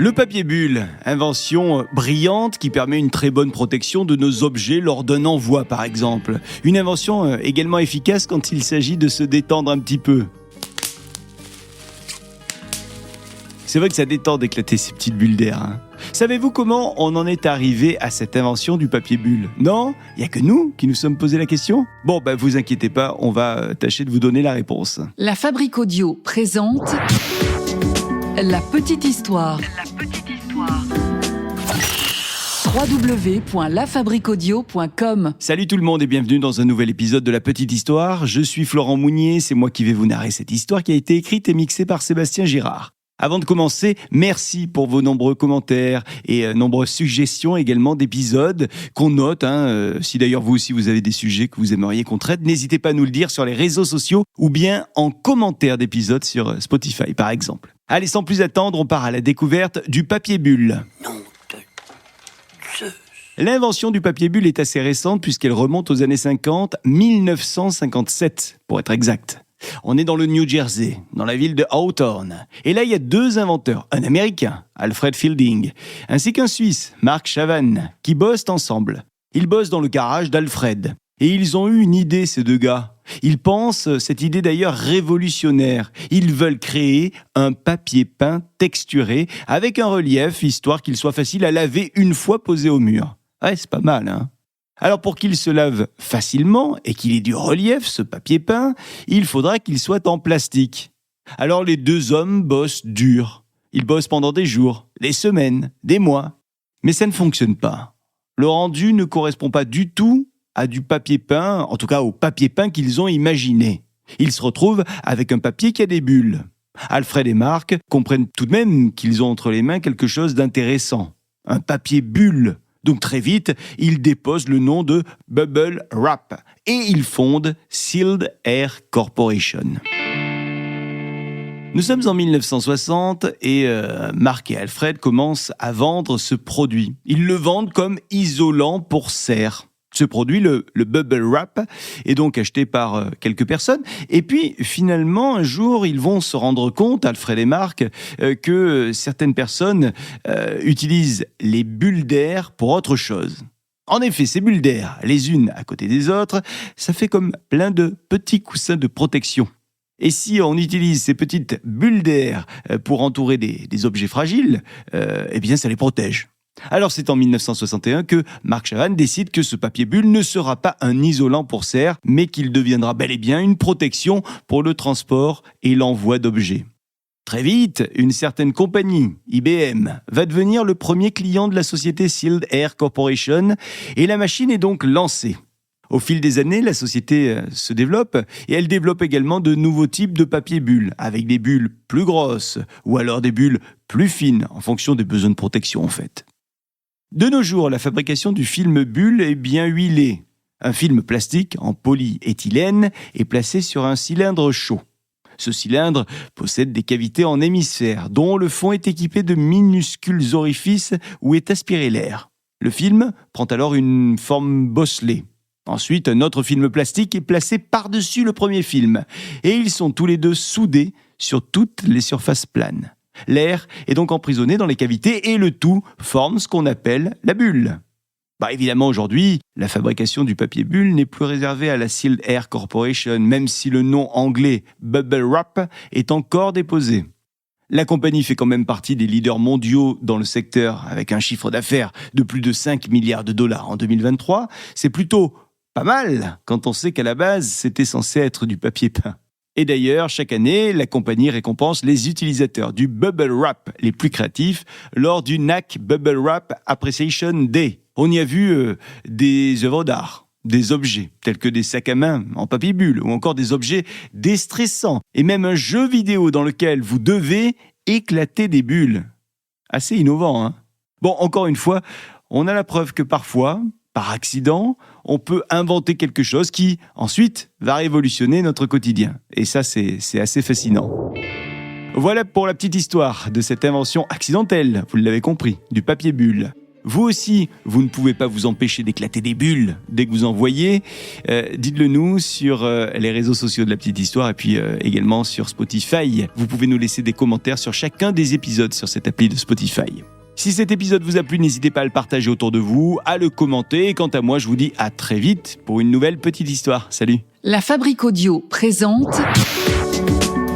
Le papier bulle, invention brillante qui permet une très bonne protection de nos objets lors d'un envoi par exemple. Une invention également efficace quand il s'agit de se détendre un petit peu. C'est vrai que ça détend d'éclater ces petites bulles d'air. Savez-vous comment on en est arrivé à cette invention du papier bulle? Non? Il n'y a que nous qui nous sommes posé la question? Bon, vous inquiétez pas, on va tâcher de vous donner la réponse. La Fabrique Audio présente La Petite Histoire. www.lafabriqueaudio.com. Salut tout le monde et bienvenue dans un nouvel épisode de La Petite Histoire. Je suis Florent Mounier, c'est moi qui vais vous narrer cette histoire qui a été écrite et mixée par Sébastien Girard. Avant de commencer, merci pour vos nombreux commentaires et nombreuses suggestions également d'épisodes qu'on note. Si d'ailleurs vous aussi vous avez des sujets que vous aimeriez qu'on traite, n'hésitez pas à nous le dire sur les réseaux sociaux ou bien en commentaire d'épisodes sur Spotify par exemple. Allez, sans plus attendre, on part à la découverte du papier bulle. L'invention du papier bulle est assez récente puisqu'elle remonte aux années 50, 1957 pour être exact. On est dans le New Jersey, dans la ville de Hawthorne. Et là, il y a deux inventeurs, un Américain, Alfred Fielding, ainsi qu'un Suisse, Mark Chavan, qui bossent ensemble. Ils bossent dans le garage d'Alfred. Et ils ont eu une idée, ces deux gars. Ils pensent, cette idée d'ailleurs révolutionnaire. Ils veulent créer un papier peint texturé avec un relief, histoire qu'il soit facile à laver une fois posé au mur. Ouais, c'est pas mal, hein? Alors pour qu'il se lave facilement et qu'il ait du relief, ce papier peint, il faudra qu'il soit en plastique. Alors les deux hommes bossent dur. Ils bossent pendant des jours, des semaines, des mois. Mais ça ne fonctionne pas. Le rendu ne correspond pas du tout à du papier peint, en tout cas au papier peint qu'ils ont imaginé. Ils se retrouvent avec un papier qui a des bulles. Alfred et Mark comprennent tout de même qu'ils ont entre les mains quelque chose d'intéressant. Un papier bulle. Donc très vite, ils déposent le nom de Bubble Wrap et ils fondent Sealed Air Corporation. Nous sommes en 1960 et Mark et Alfred commencent à vendre ce produit. Ils le vendent comme isolant pour serre. Ce produit, le Bubble Wrap, est donc acheté par quelques personnes. Et puis, finalement, un jour, ils vont se rendre compte, Alfred et Mark, que certaines personnes utilisent les bulles d'air pour autre chose. En effet, ces bulles d'air, les unes à côté des autres, ça fait comme plein de petits coussins de protection. Et si on utilise ces petites bulles d'air pour entourer des objets fragiles, eh bien, ça les protège. Alors c'est en 1961 que Mark Chavan décide que ce papier bulle ne sera pas un isolant pour serre, mais qu'il deviendra bel et bien une protection pour le transport et l'envoi d'objets. Très vite, une certaine compagnie, IBM, va devenir le premier client de la société Sealed Air Corporation et la machine est donc lancée. Au fil des années, la société se développe et elle développe également de nouveaux types de papier bulle, avec des bulles plus grosses ou alors des bulles plus fines en fonction des besoins de protection en fait. De nos jours, la fabrication du film bulle est bien huilée. Un film plastique en polyéthylène est placé sur un cylindre chaud. Ce cylindre possède des cavités en hémisphère, dont le fond est équipé de minuscules orifices où est aspiré l'air. Le film prend alors une forme bosselée. Ensuite, un autre film plastique est placé par-dessus le premier film, et ils sont tous les deux soudés sur toutes les surfaces planes. L'air est donc emprisonné dans les cavités et le tout forme ce qu'on appelle la bulle. Évidemment, aujourd'hui, la fabrication du papier bulle n'est plus réservée à la Sealed Air Corporation, même si le nom anglais Bubble Wrap est encore déposé. La compagnie fait quand même partie des leaders mondiaux dans le secteur, avec un chiffre d'affaires de plus de 5 milliards de dollars en 2023. C'est plutôt pas mal quand on sait qu'à la base, c'était censé être du papier peint. Et d'ailleurs, chaque année, la compagnie récompense les utilisateurs du Bubble Wrap les plus créatifs lors du NAAC Bubble Wrap Appreciation Day. On y a vu des œuvres d'art, des objets tels que des sacs à main en papier bulle ou encore des objets déstressants et même un jeu vidéo dans lequel vous devez éclater des bulles. Assez innovant, hein? Bon, encore une fois, on a la preuve que parfois, par accident, on peut inventer quelque chose qui, ensuite, va révolutionner notre quotidien. Et ça, c'est assez fascinant. Voilà pour la petite histoire de cette invention accidentelle, vous l'avez compris, du papier bulle. Vous aussi, vous ne pouvez pas vous empêcher d'éclater des bulles dès que vous en voyez. Dites-le nous sur les réseaux sociaux de La Petite Histoire et puis également sur Spotify. Vous pouvez nous laisser des commentaires sur chacun des épisodes sur cette appli de Spotify. Si cet épisode vous a plu, n'hésitez pas à le partager autour de vous, à le commenter. Et quant à moi, je vous dis à très vite pour une nouvelle Petite Histoire. Salut. La Fabrique Audio présente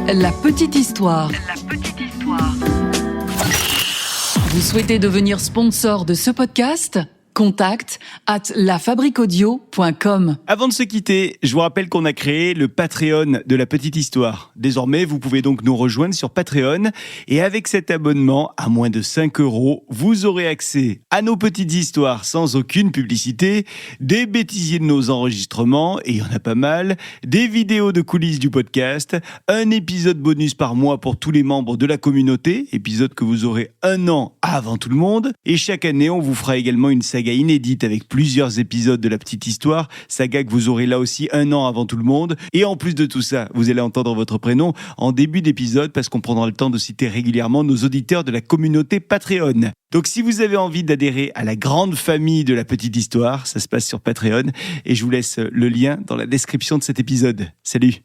La Petite Histoire. La Petite Histoire. Vous souhaitez devenir sponsor de ce podcast ? Contact @lafabriqueaudio.com. Avant de se quitter, je vous rappelle qu'on a créé le Patreon de La Petite Histoire. Désormais, vous pouvez donc nous rejoindre sur Patreon et avec cet abonnement à moins de 5 €, vous aurez accès à nos petites histoires sans aucune publicité, des bêtisiers de nos enregistrements, et il y en a pas mal, des vidéos de coulisses du podcast, un épisode bonus par mois pour tous les membres de la communauté, épisode que vous aurez 1 an avant tout le monde, et chaque année, on vous fera également une saga inédite avec plusieurs épisodes de La Petite Histoire, saga que vous aurez là aussi 1 an avant tout le monde. Et en plus de tout ça, vous allez entendre votre prénom en début d'épisode parce qu'on prendra le temps de citer régulièrement nos auditeurs de la communauté Patreon. Donc si vous avez envie d'adhérer à la grande famille de La Petite Histoire, ça se passe sur Patreon et je vous laisse le lien dans la description de cet épisode. Salut!